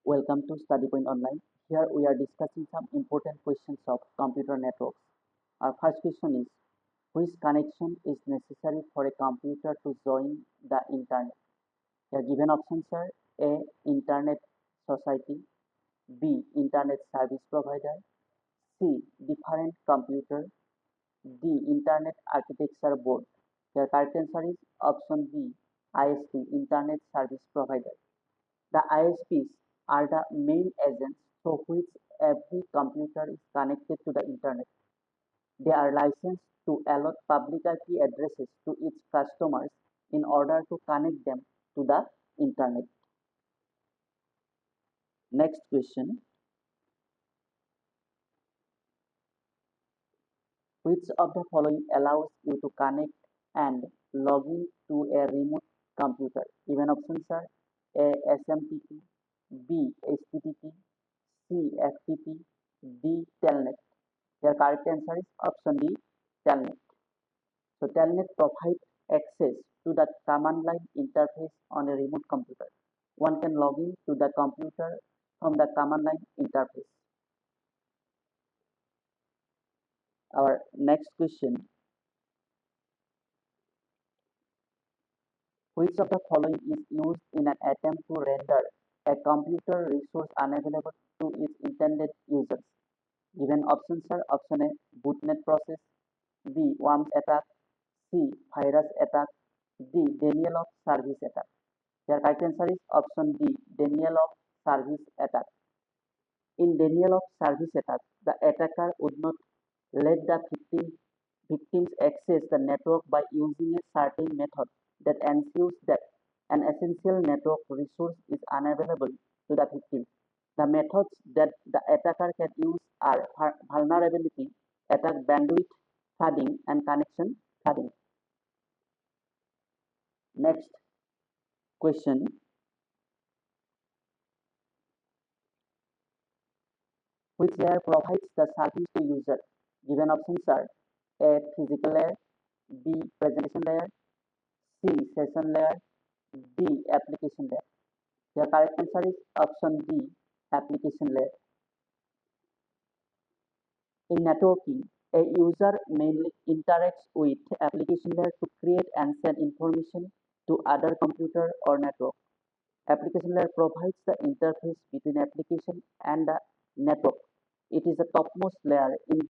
Welcome to Study Point Online. Here we are discussing some important questions of computer networks. Our first question is, which connection is necessary for a computer to join the internet? The given options are A. Internet Society, B. Internet Service Provider, C. Different computer, D. Internet Architecture Board. The correct answer is option B. ISP, Internet Service Provider. The ISPs are the main agents through which every computer is connected to the internet. They are licensed to allot public IP addresses to its customers in order to connect them to the internet. Next question. Which of the following allows you to connect and log in to a remote computer? Given options are A. SMTP, B. HTTP, C. FTP, D. Telnet. The correct answer is option D. Telnet. So Telnet provides access to the command line interface on a remote computer. One can log in to the computer from the command line interface. Our next question. Which of the following is used in an attempt to render a computer resource unavailable to its intended users? Given options are option A. Bootnet process, B. Worms attack, C. Virus attack, D. Denial of service attack. The right answer is option D. Denial of service attack. In denial of service attack, the attacker would not let the victims access the network by using a certain method that ensures that an essential network resource is unavailable to the victim. The methods that the attacker can use are vulnerability, attack bandwidth flooding, and connection flooding. Next question. Which layer provides the service to user? Given options are A. Physical layer, B. Presentation layer, C. Session layer, D. Application layer. The correct answer is option D. Application layer. In networking, a user mainly interacts with application layer to create and send information to other computer or network. Application layer provides the interface between application and the network. It is the topmost layer in